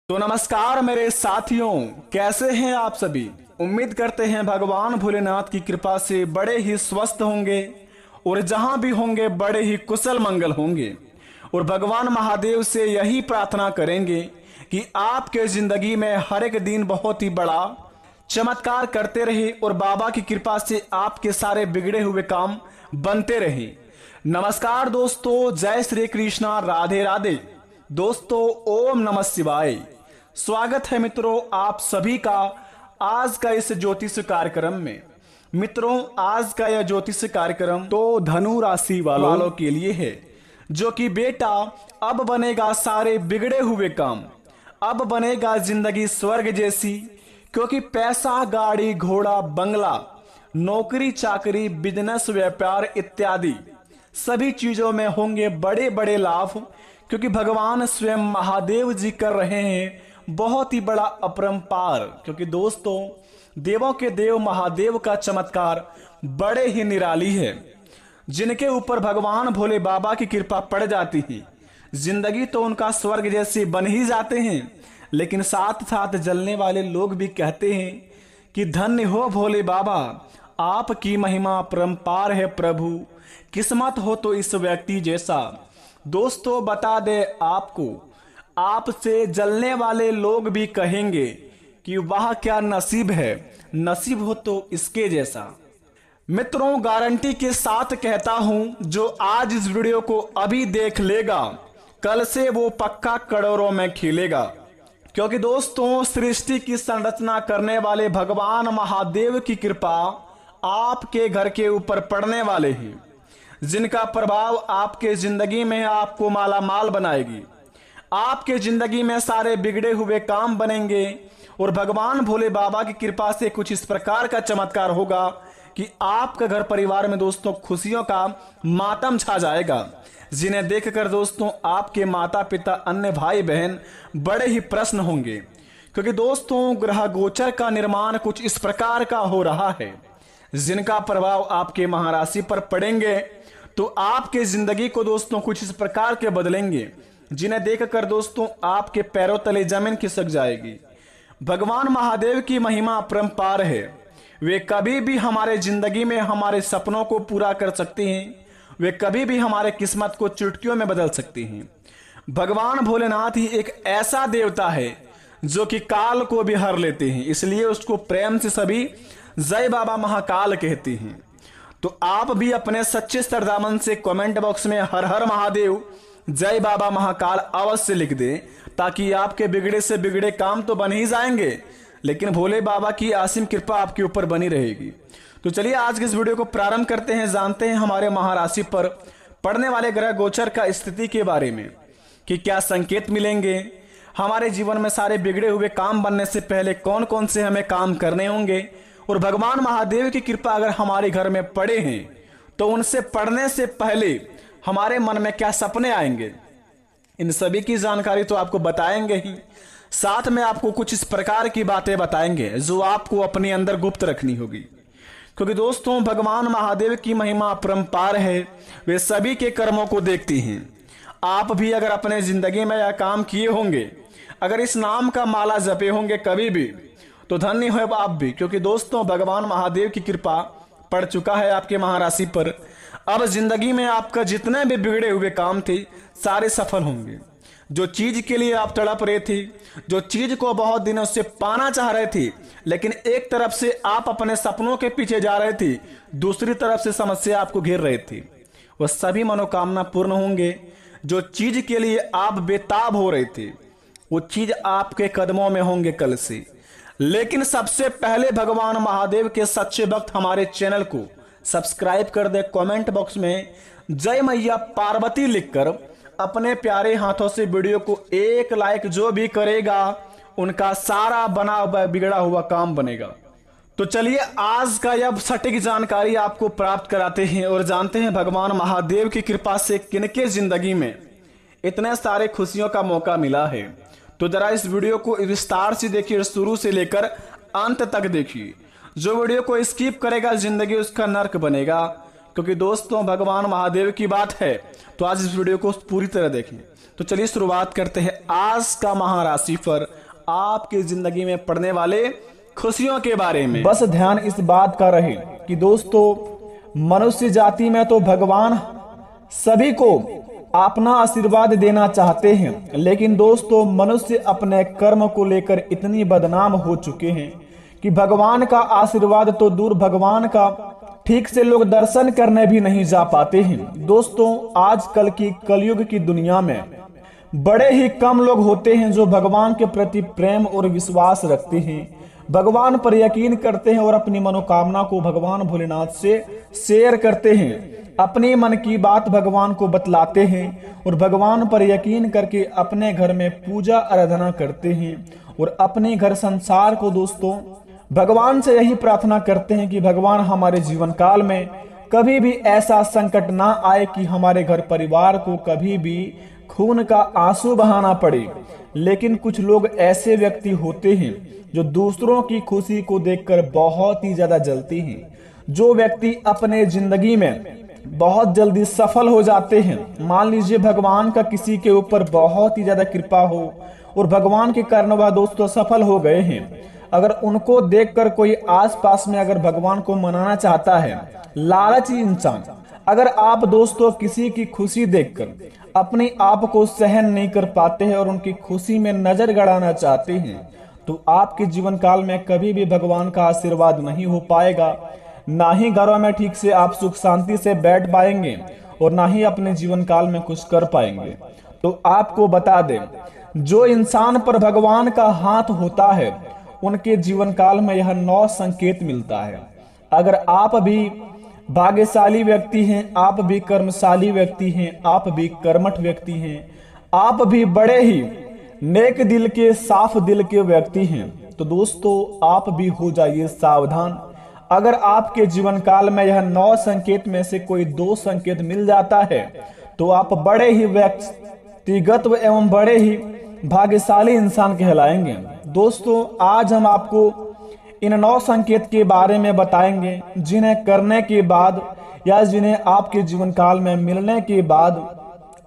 तो नमस्कार मेरे साथियों, कैसे हैं आप सभी। उम्मीद करते हैं भगवान भोलेनाथ की कृपा से बड़े ही स्वस्थ होंगे और जहां भी होंगे बड़े ही कुशल मंगल होंगे। और भगवान महादेव से यही प्रार्थना करेंगे कि आपके जिंदगी में हर एक दिन बहुत ही बड़ा चमत्कार करते रहे और बाबा की कृपा से आपके सारे बिगड़े हुए काम बनते रहे। नमस्कार दोस्तों, जय श्री कृष्णा, राधे राधे। दोस्तों, ओम नमः शिवाय। स्वागत है मित्रों आप सभी का आज का इस ज्योतिष कार्यक्रम में। मित्रों, आज का यह ज्योतिष कार्यक्रम तो धनु राशि वालों के लिए है, जो कि बेटा अब बनेगा सारे बिगड़े हुए काम, अब बनेगा जिंदगी स्वर्ग जैसी। क्योंकि पैसा, गाड़ी, घोड़ा, बंगला, नौकरी चाकरी, बिजनेस, व्यापार इत्यादि सभी चीजों में होंगे बड़े बड़े लाभ। क्योंकि भगवान स्वयं महादेव जी कर रहे हैं बहुत ही बड़ा अपरंपार। क्योंकि दोस्तों, देवों के देव महादेव का चमत्कार बड़े ही निराली है। जिनके ऊपर भगवान भोले बाबा की कृपा पड़ जाती है, जिंदगी तो उनका स्वर्ग जैसे बन ही जाते हैं। लेकिन साथ साथ जलने वाले लोग भी कहते हैं कि धन्य हो भोले बाबा, आपकी महिमा परंपार है प्रभु, किस्मत हो तो इस व्यक्ति जैसा। दोस्तों, बता दे आपको, आपसे जलने वाले लोग भी कहेंगे कि वाह क्या नसीब है, नसीब हो तो इसके जैसा। मित्रों, गारंटी के साथ कहता हूं, जो आज इस वीडियो को अभी देख लेगा, कल से वो पक्का करोड़ों में खिलेगा। क्योंकि दोस्तों, सृष्टि की संरचना करने वाले भगवान महादेव की कृपा आपके घर के ऊपर पड़ने वाले हैं, जिनका प्रभाव आपके जिंदगी में आपको माला माल बनाएगी। आपके जिंदगी में सारे बिगड़े हुए काम बनेंगे और भगवान भोले बाबा की कृपा से कुछ इस प्रकार का चमत्कार होगा कि आपका घर परिवार में दोस्तों खुशियों का मातम छा जाएगा, जिन्हें देखकर दोस्तों आपके माता पिता, अन्य भाई बहन बड़े ही प्रसन्न होंगे। क्योंकि दोस्तों, ग्रह गोचर का निर्माण कुछ इस प्रकार का हो रहा है, जिनका प्रभाव आपके महाराशि पर पड़ेंगे तो आपके जिंदगी को दोस्तों कुछ इस प्रकार के बदलेंगे, जिन्हें देखकर दोस्तों आपके पैरों तले जमीन खिसक जाएगी। भगवान महादेव की महिमा अपरंपार है। वे कभी भी हमारे जिंदगी में हमारे सपनों को पूरा कर सकते हैं, वे कभी भी हमारे किस्मत को चुटकियों में बदल सकते हैं। भगवान भोलेनाथ ही एक ऐसा देवता है जो कि काल को भी हर लेते हैं, इसलिए उसको प्रेम से सभी जय बाबा महाकाल कहते हैं। तो आप भी अपने सच्चे सरदामन से कमेंट बॉक्स में हर हर महादेव, जय बाबा महाकाल अवश्य लिख दें, ताकि आपके बिगड़े से बिगड़े काम तो बन ही जाएंगे, लेकिन भोले बाबा की असीम कृपा आपके ऊपर बनी रहेगी। तो चलिए आज के इस वीडियो को प्रारंभ करते हैं, जानते हैं हमारे महाराशि पर पड़ने वाले ग्रह गोचर का स्थिति के बारे में कि क्या संकेत मिलेंगे, हमारे जीवन में सारे बिगड़े हुए काम बनने से पहले कौन कौन से हमें काम करने होंगे, और भगवान महादेव की कृपा अगर हमारे घर में पड़े हैं तो उनसे पढ़ने से पहले हमारे मन में क्या सपने आएंगे, इन सभी की जानकारी तो आपको बताएंगे ही। साथ में आपको कुछ इस प्रकार की बातें बताएंगे जो आपको अपने अंदर गुप्त रखनी होगी। क्योंकि दोस्तों, भगवान महादेव की महिमा अपरंपार है, वे सभी के कर्मों को देखती हैं। आप भी अगर अपने जिंदगी में यह काम किए होंगे, अगर इस नाम का माला जपे होंगे कभी भी, तो धन्य हो आप भी। क्योंकि दोस्तों, भगवान महादेव की कृपा पड़ चुका है आपके महाराशि पर। अब जिंदगी में आपका जितने भी बिगड़े हुए काम थे सारे सफल होंगे। जो चीज के लिए आप तड़प रहे थे, जो चीज को बहुत दिनों से पाना चाह रहे थे, लेकिन एक तरफ से आप अपने सपनों के पीछे जा रहे थे, दूसरी तरफ से समस्या आपको घेर रहे थे, वह सभी मनोकामना पूर्ण होंगे। जो चीज के लिए आप बेताब हो रहे थे, वो चीज आपके कदमों में होंगे कल से। लेकिन सबसे पहले भगवान महादेव के सच्चे भक्त हमारे चैनल को सब्सक्राइब कर दे, कमेंट बॉक्स में जय मैया पार्वती लिखकर अपने प्यारे हाथों से वीडियो को एक लाइक जो भी करेगा उनका सारा बना हुआ बिगड़ा हुआ काम बनेगा। तो चलिए आज का यह सटीक जानकारी आपको प्राप्त कराते हैं और जानते हैं भगवान महादेव की कृपा से किनके जिंदगी में इतने सारे खुशियों का मौका मिला है। तो जरा इस वीडियो को विस्तार से देखिए, शुरू से लेकर अंत तक देखिए। जो वीडियो को स्किप करेगा जिंदगी उसका नर्क बनेगा। क्योंकि दोस्तों, भगवान महादेव की बात है तो आज इस वीडियो को पूरी तरह देखें। तो चलिए शुरुआत करते हैं आज का महाराशि पर आपकी जिंदगी में पड़ने वाले खुशियों के बारे में। बस ध्यान इस बात का रहे कि दोस्तों, मनुष्य जाति में तो भगवान सभी को अपना आशीर्वाद देना चाहते हैं, लेकिन दोस्तों मनुष्य अपने कर्म को लेकर इतनी बदनाम हो चुके हैं कि भगवान का आशीर्वाद तो दूर, भगवान का ठीक से लोग दर्शन करने भी नहीं जा पाते हैं। दोस्तों, आजकल की कलयुग की दुनिया में बड़े ही कम लोग होते हैं जो भगवान के प्रति प्रेम और विश्वास रखते हैं, भगवान पर यकीन करते हैं और अपनी मनोकामना को भगवान भोलेनाथ से शेयर करते हैं, अपने मन की बात भगवान को बतलाते हैं और भगवान पर यकीन करके अपने घर में पूजा आराधना करते हैं और अपने घर संसार को दोस्तों भगवान से यही प्रार्थना करते हैं कि भगवान हमारे जीवन काल में कभी भी ऐसा संकट ना आए कि हमारे घर परिवार को कभी भी खून का आंसू बहाना पड़े। लेकिन कुछ लोग ऐसे व्यक्ति होते हैं जो दूसरों की खुशी को देखकर बहुत ही ज्यादा जलते हैं। जो व्यक्ति अपने जिंदगी में बहुत जल्दी सफल हो जाते हैं, मान लीजिए भगवान का किसी के ऊपर बहुत ही ज्यादा कृपा हो और भगवान के कारण वह दोस्तों सफल हो गए हैं, अगर उनको देखकर कोई आसपास में अगर भगवान को मनाना चाहता है, लालची इंसान, अगर आप दोस्तों किसी की खुशी देखकर अपने आप को सहन नहीं कर पाते हैं और उनकी खुशी में नजर गड़ाना चाहते हैं, तो आपके जीवन काल में कभी भी भगवान का आशीर्वाद नहीं हो पाएगा। ना ही घरों में ठीक से आप सुख शांति से बैठ पाएंगे और ना ही अपने जीवन काल में कुछ कर पाएंगे। तो आपको बता दें, जो इंसान पर भगवान का हाथ होता है उनके जीवन काल में यह 9 संकेत मिलता है। अगर आप भी भाग्यशाली व्यक्ति हैं, आप भी कर्मशाली व्यक्ति हैं, आप भी कर्मठ व्यक्ति हैं, आप भी बड़े ही नेक दिल के साफ दिल के व्यक्ति हैं, तो दोस्तों आप भी हो जाइए सावधान। अगर आपके जीवन काल में यह 9 संकेत में से कोई 2 संकेत मिल जाता है तो आप बड़े ही व्यक्तिगत एवं बड़े ही भाग्यशाली इंसान कहलाएंगे। दोस्तों, आज हम आपको इन 9 संकेत के बारे में बताएंगे जिन्हें करने के बाद या जिन्हें आपके जीवन काल में मिलने के बाद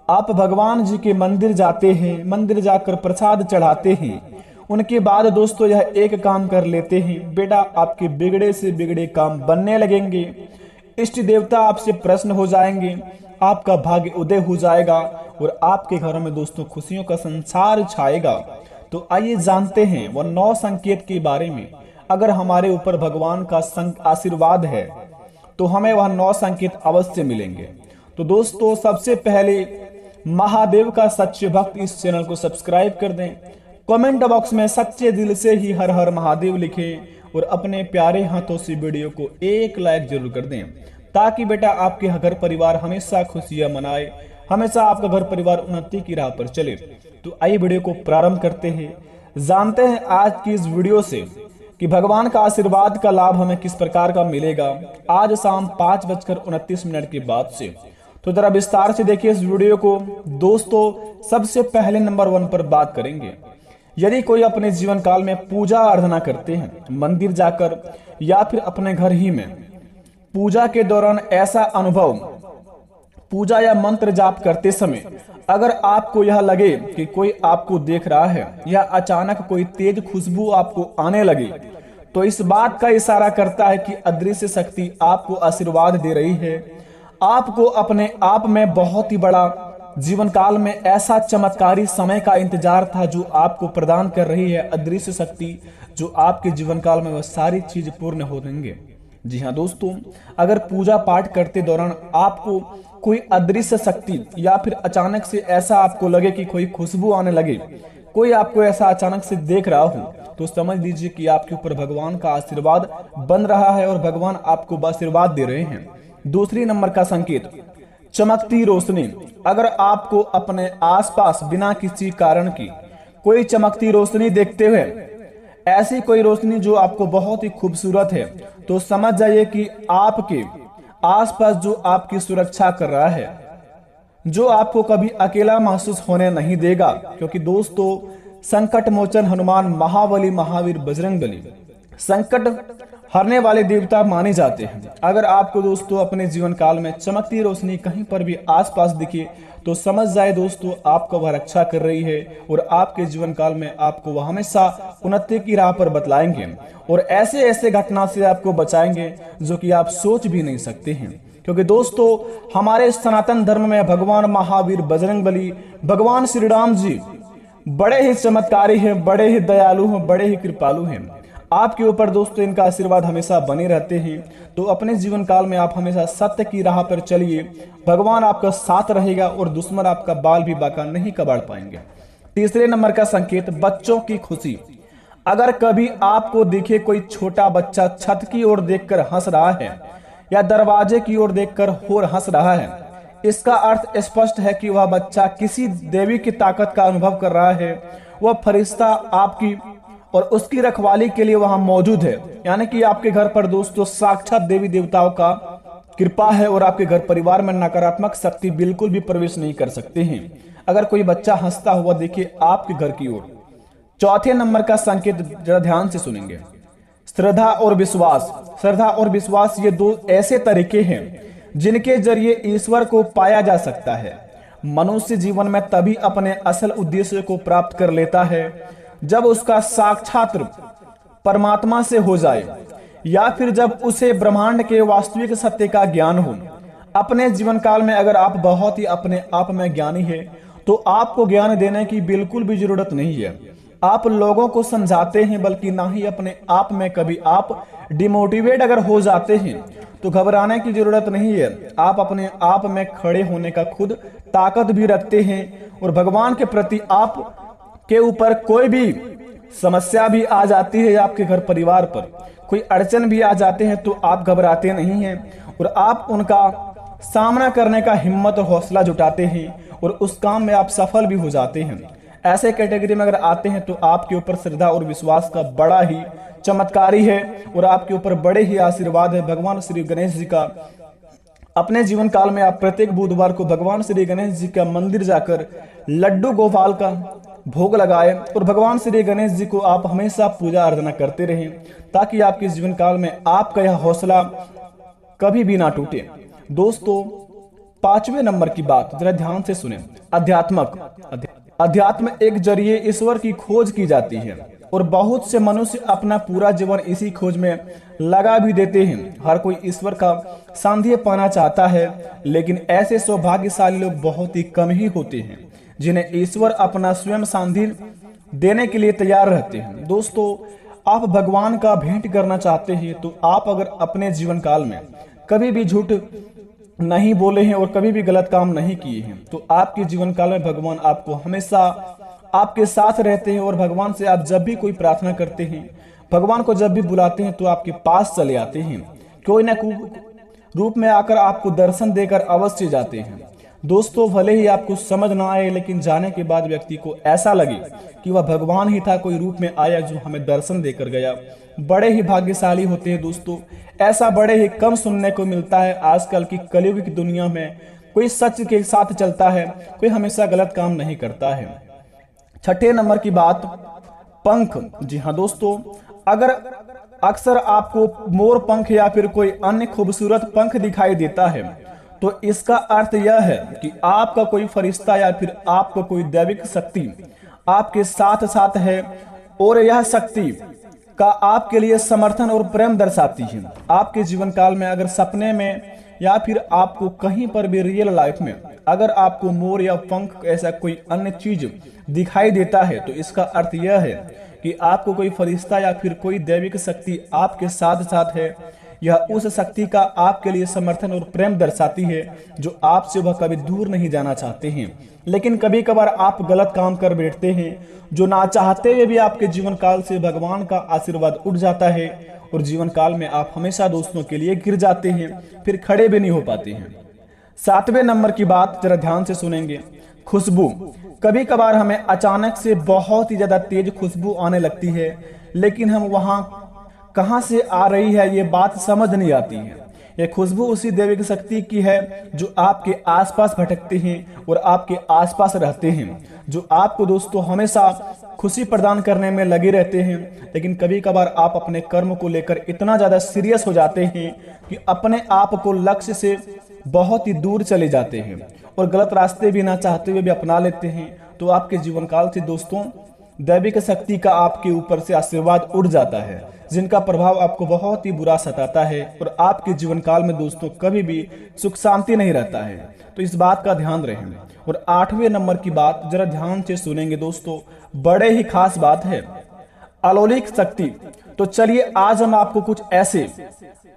आप भगवान जी के मंदिर जाते हैं, मंदिर जाकर प्रसाद चढ़ाते हैं, उनके बाद दोस्तों यह एक काम कर लेते हैं, बेटा आपके बिगड़े से बिगड़े काम बनने लगेंगे, इष्ट देवता आपसे प्रसन्न हो जाएंगे, आपका भाग्य उदय हो जाएगा और आपके घरों में दोस्तों खुशियों का संसार छाएगा। तो आइए जानते हैं वह 9 संकेत के बारे में। अगर हमारे ऊपर भगवान का आशीर्वाद है तो हमें वह 9 संकेत अवश्य मिलेंगे। तो दोस्तों, सबसे पहले महादेव का सच्चे भक्त इस चैनल को सब्सक्राइब कर दें, कमेंट बॉक्स में सच्चे दिल से ही हर हर महादेव लिखें और अपने प्यारे हाथों से वीडियो को एक लाइक जरूर कर दें, ताकि बेटा आपके घर परिवार हमेशा खुशियां मनाए, हमेशा आपका घर परिवार उन्नति की राह पर चले। तो आइए वीडियो को प्रारंभ करते हैं, जानते हैं आज की इस वीडियो से कि भगवान का आशीर्वाद का लाभ हमें किस प्रकार का मिलेगा आज शाम 5:29 के बाद से। तो जरा विस्तार से देखिए इस वीडियो को। दोस्तों, सबसे पहले नंबर 1 पर बात करेंगे। यदि कोई अपने जीवन काल में पूजा आराधना करते हैं, मंदिर जाकर या फिर अपने घर ही में पूजा के दौरान ऐसा अनुभव, पूजा या मंत्र जाप करते समय अगर आपको यह लगे कि कोई आपको देख रहा है या अचानक कोई तेज खुशबू आपको आने लगे, तो इस बात का इशारा करता है कि अदृश्य शक्ति आपको आशीर्वाद दे रही है। आपको अपने आप में बहुत ही बड़ा जीवन काल में ऐसा चमत्कारी समय का इंतजार था जो आपको प्रदान कर रही है अदृश्य शक्ति, जो आपके जीवन काल में वह सारी चीज पूर्ण हो देंगे। जी हाँ दोस्तों, अगर पूजा पाठ करते दौरान आपको कोई अदृश्य शक्ति या फिर अचानक से ऐसा आपको लगे कि कोई खुशबू आने लगे, कोई आपको ऐसा अचानक से देख रहा हो, तो समझ लीजिए कि आपके ऊपर भगवान का आशीर्वाद बन रहा है और भगवान आपको आशीर्वाद दे रहे हैं। दूसरी नंबर का संकेत, चमकती रोशनी। अगर आपको अपने आसपास बिना किसी कारण की कोई चमकती रोशनी देखते हुए, ऐसी कोई रोशनी जो आपको बहुत ही खूबसूरत है, तो समझ जाइए कि आपके आसपास जो आपकी सुरक्षा कर रहा है, जो आपको कभी अकेला महसूस होने नहीं देगा। क्योंकि दोस्तों, संकट मोचन हनुमान महाबली महावीर बजरंगबली संकट हरने वाले देवता माने जाते हैं। अगर आपको दोस्तों अपने जीवन काल में चमकती रोशनी कहीं पर भी आसपास दिखे तो समझ जाए दोस्तों आपका वह रक्षा कर रही है और आपके जीवन काल में आपको वह हमेशा उन्नति की राह पर बतलाएंगे और ऐसे ऐसे घटना से आपको बचाएंगे जो कि आप सोच भी नहीं सकते हैं। क्योंकि दोस्तों हमारे सनातन धर्म में भगवान महावीर बजरंगबली भगवान श्री राम जी बड़े ही चमत्कारी हैं, बड़े ही दयालु हैं, बड़े ही कृपालु हैं। आपके ऊपर दोस्तों इनका आशीर्वाद हमेशा बने रहते हैं। तो अपने जीवन काल में आप हमेशा सत्य की राह पर चलिए, भगवान आपका साथ रहेगा और दुश्मन आपका बाल भी बाका नहीं कबाड़ पाएंगे। तीसरे नंबर का संकेत, बच्चों की खुशी। अगर कभी आपको दिखे कोई छोटा बच्चा छत की ओर देखकर हंस रहा है या दरवाजे की ओर देखकर और हंस रहा है, इसका अर्थ स्पष्ट है कि वह बच्चा किसी देवी की ताकत का अनुभव कर रहा है। वह फरिश्ता आपकी और उसकी रखवाली के लिए वहां मौजूद है। यानी कि आपके घर पर दोस्तों साक्षात देवी देवताओं का कृपा है और आपके घर परिवार में नकारात्मक शक्ति बिल्कुल भी प्रवेश नहीं कर सकते हैं अगर कोई बच्चा हंसता हुआ दिखे आपके घर की ओर। चौथे नंबर का संकेत जरा ध्यान से सुनेंगे, श्रद्धा और विश्वास। श्रद्धा और विश्वास ये दो ऐसे तरीके हैं जिनके जरिए ईश्वर को पाया जा सकता है। मनुष्य जीवन में तभी अपने असल उद्देश्य को प्राप्त कर लेता है जब उसका साक्षात परमात्मा से हो जाए या फिर जब उसे ब्रह्मांड के वास्तविक सत्य का ज्ञान हो। अपने जीवन काल में अगर आप बहुत ही अपने आप में ज्ञानी है तो आपको ज्ञान देने की बिल्कुल भी जरूरत नहीं है। आप लोगों को समझाते हैं, बल्कि ना ही अपने आप में कभी आप डिमोटिवेट अगर हो जाते हैं तो घबराने की जरूरत नहीं है। आप अपने आप में खड़े होने का खुद ताकत भी रखते हैं और भगवान के प्रति आप के ऊपर कोई भी समस्या भी आ जाती है, आपके घर परिवार पर कोई अड़चन भी आ जाते हैं तो आप घबराते नहीं हैं और आप उनका सामना करने का हिम्मत और हौसला जुटाते हैं और उस काम में आप सफल भी हो जाते हैं। ऐसे कैटेगरी में अगर आते हैं तो आपके ऊपर श्रद्धा और विश्वास का बड़ा ही चमत्कारी है और आपके ऊपर बड़े ही आशीर्वाद है भगवान श्री गणेश जी का। अपने जीवन काल में आप प्रत्येक बुधवार को भगवान श्री गणेश जी का मंदिर जाकर लड्डू गोपाल का भोग लगाए और भगवान श्री गणेश जी को आप हमेशा पूजा अर्चना करते रहें ताकि आपके जीवन काल में आपका यह हौसला कभी भी ना टूटे। दोस्तों पांचवें नंबर की बात जरा ध्यान से सुने, अध्यात्म एक जरिए ईश्वर की खोज की जाती है और बहुत से मनुष्य अपना पूरा जीवन इसी खोज में लगा भी देते हैं। हर कोई ईश्वर का सानिध्य पाना चाहता है, लेकिन ऐसे सौभाग्यशाली लोग बहुत ही कम ही होते हैं जिन्हें ईश्वर अपना स्वयं सानिध्य देने के लिए तैयार रहते हैं। दोस्तों आप भगवान का भेंट करना चाहते हैं तो आप अगर अपने जीवन काल में कभी भी झूठ नहीं बोले हैं और कभी भी गलत काम नहीं किए हैं तो आपके जीवन काल में भगवान आपको हमेशा आपके साथ रहते हैं और भगवान से आप जब भी कोई प्रार्थना करते हैं, भगवान को जब भी बुलाते हैं तो आपके पास चले आते हैं, कोई ना कोई रूप में आकर आपको दर्शन देकर अवश्य जाते हैं। दोस्तों भले ही आपको समझ ना आए, लेकिन जाने के बाद व्यक्ति को ऐसा लगे कि वह भगवान ही था, कोई रूप में आया जो हमें दर्शन देकर गया, बड़े ही भाग्यशाली होते हैं। दोस्तों ऐसा बड़े ही कम सुनने को मिलता है। आजकल की कलयुग की दुनिया में कोई सच के साथ चलता है, कोई हमेशा गलत काम नहीं करता है। छठे नंबर की बात, पंख। जी हाँ दोस्तों, अगर अक्सर आपको मोर पंख या फिर कोई अन्य खूबसूरत पंख दिखाई देता है तो इसका अर्थ यह है कि आपका कोई फरिश्ता या फिर आपका कोई दैविक शक्ति आपके साथ साथ है और यह शक्ति का आपके लिए समर्थन और प्रेम दर्शाती है। आपके जीवन काल में अगर सपने में या फिर आपको कहीं पर भी रियल लाइफ में अगर आपको मोर या पंख ऐसा कोई अन्य चीज दिखाई देता है तो इसका अर्थ यह है कि आपको कोई फरिश्ता या फिर कोई दैविक शक्ति आपके साथ साथ है। यह उस शक्ति का आपके लिए समर्थन और प्रेम दर्शाती है जो आपसे वह कभी दूर नहीं जाना चाहते हैं, लेकिन कभी कभार आप गलत काम कर बैठते हैं जो ना चाहते हुए भी आपके जीवन काल से भगवान का आशीर्वाद उठ जाता है और जीवन काल में आप हमेशा दोस्तों के लिए गिर जाते हैं, फिर खड़े भी नहीं हो पाते हैं। सातवें नंबर की बात जरा ध्यान से सुनेंगे, खुशबू। कभी कभार हमें अचानक से बहुत ही ज्यादा तेज खुशबू आने लगती है, लेकिन हम वहां कहां से आ रही है ये बात समझ नहीं आती है। ये खुशबू उसी दैविक शक्ति की है जो आपके आसपास भटकते हैं और आपके आसपास रहते हैं, जो आपको दोस्तों हमेशा खुशी प्रदान करने में लगे रहते हैं। लेकिन कभी कभार आप अपने कर्म को लेकर इतना ज्यादा सीरियस हो जाते हैं कि अपने आप को लक्ष्य से बहुत ही दूर चले जाते हैं और गलत रास्ते भी ना चाहते हुए भी अपना लेते हैं। तो आपके जीवन काल से दोस्तों दैविक शक्ति का आपके ऊपर से आशीर्वाद उड़ जाता है, जिनका प्रभाव आपको बहुत ही बुरा सताता है और आपके जीवन काल में दोस्तों कभी भी सुख शांति नहीं रहता है। तो इस बात का ध्यान रखें। और 8वें नंबर की बात जरा ध्यान से सुनेंगे दोस्तों, बड़े ही खास बात है, अलौकिक शक्ति। तो चलिए आज हम आपको कुछ ऐसे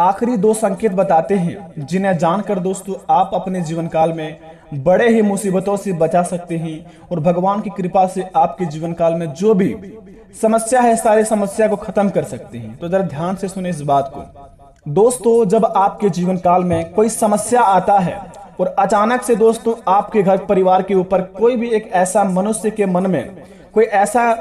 आखिरी 2 संकेत बताते हैं जिन्हें जानकर दोस्तों आप अपने जीवन काल में बड़े ही मुसीबतों से बचा सकते हैं और भगवान की कृपा से आपके जीवन काल में जो भी समस्या है सारी समस्या को खत्म कर सकते हैं। तो जरा ध्यान से सुने इस बात को दोस्तों, जब आपके जीवन काल में कोई समस्या आता है और अचानक से दोस्तों आपके घर परिवार के ऊपर कोई भी एक ऐसा मनुष्य के मन में कोई ऐसा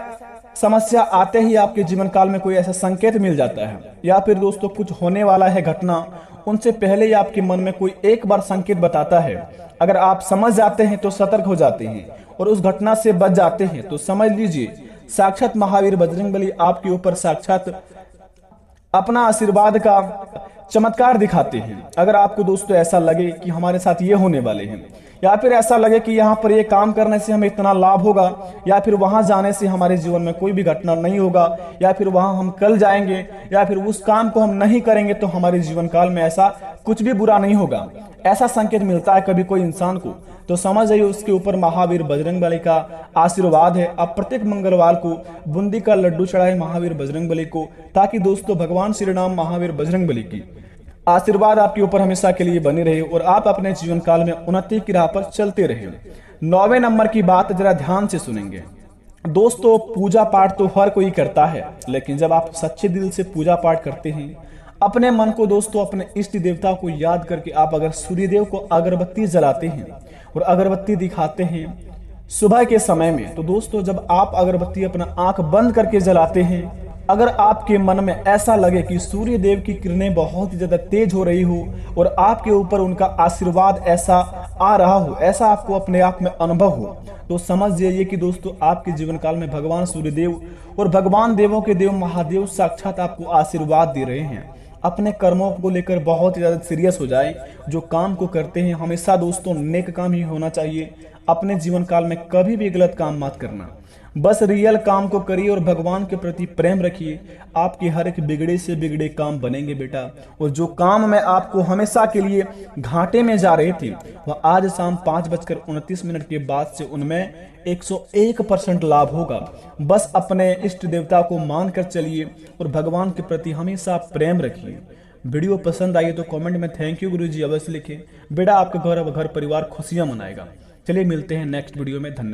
समस्या आते ही आपके जीवन काल में कोई ऐसा संकेत मिल जाता है या फिर दोस्तों कुछ होने वाला है घटना, उनसे पहले ही आपके मन में कोई एक बार संकेत बताता है, अगर आप समझ जाते हैं तो सतर्क हो जाते हैं और उस घटना से बच जाते हैं, तो समझ लीजिए साक्षात महावीर बजरंगबली आपके ऊपर साक्षात अपना आशीर्वाद का चमत्कार दिखाते हैं। अगर आपको दोस्तों ऐसा लगे कि हमारे साथ ये होने वाले हैं, या फिर ऐसा लगे कि यहाँ पर ये काम करने से हमें इतना लाभ होगा, या फिर वहां जाने से हमारे जीवन में कोई भी घटना नहीं होगा, या फिर वहां हम कल जाएंगे, या फिर उस काम को हम नहीं करेंगे तो हमारे जीवन काल में ऐसा कुछ भी बुरा नहीं होगा, ऐसा संकेत मिलता है कभी कोई इंसान को, तो समझ जाइए उसके ऊपर महावीर बजरंगबली का आशीर्वाद है। आप प्रत्येक मंगलवार को बूंदी का लड्डू चढ़ाए महावीर बजरंगबली को, ताकि दोस्तों भगवान श्री राम महावीर बजरंगबली की आशीर्वाद आपके ऊपर हमेशा के लिए बनी रहे और आप अपने जीवन काल में उन्नति की राह पर चलते रहे। 9वें नंबर की बात जरा ध्यान से सुनेंगे दोस्तों, पूजा पाठ तो हर कोई करता है, लेकिन जब आप सच्चे दिल से पूजा पाठ करते हैं, अपने मन को दोस्तों अपने इष्ट देवता को याद करके आप अगर सूर्यदेव को अगरबत्ती जलाते हैं और अगरबत्ती दिखाते हैं सुबह के समय में, तो दोस्तों जब आप अगरबत्ती अपना आंख बंद करके जलाते हैं, अगर आपके मन में ऐसा लगे कि सूर्य देव की किरणें बहुत ही ज्यादा तेज हो रही हो और आपके ऊपर उनका आशीर्वाद ऐसा आ रहा हो, ऐसा आपको अपने आप में अनुभव हो, तो समझ जाइए कि दोस्तों आपके जीवन काल में भगवान सूर्यदेव और भगवान देवों के देव महादेव साक्षात आपको आशीर्वाद दे रहे हैं। अपने कर्मों को लेकर बहुत ही ज्यादा सीरियस हो जाए। जो काम को करते हैं हमेशा दोस्तों नेक काम ही होना चाहिए। अपने जीवन काल में कभी भी गलत काम मत करना, बस रियल काम को करिए और भगवान के प्रति प्रेम रखिए। आपके हर एक बिगड़े से बिगड़े काम बनेंगे बेटा, और जो काम में आपको हमेशा के लिए घाटे में जा रहे थे वह आज शाम 5:29 के बाद से उनमें 101% लाभ होगा। बस अपने इष्ट देवता को मानकर चलिए और भगवान के प्रति हमेशा प्रेम रखिए। वीडियो पसंद आई तो कमेंट में थैंक यू गुरुजी अवश्य लिखें। बेटा आपके घर परिवार खुशियां मनाएगा। चलिए मिलते हैं नेक्स्ट वीडियो में। धन्यवाद।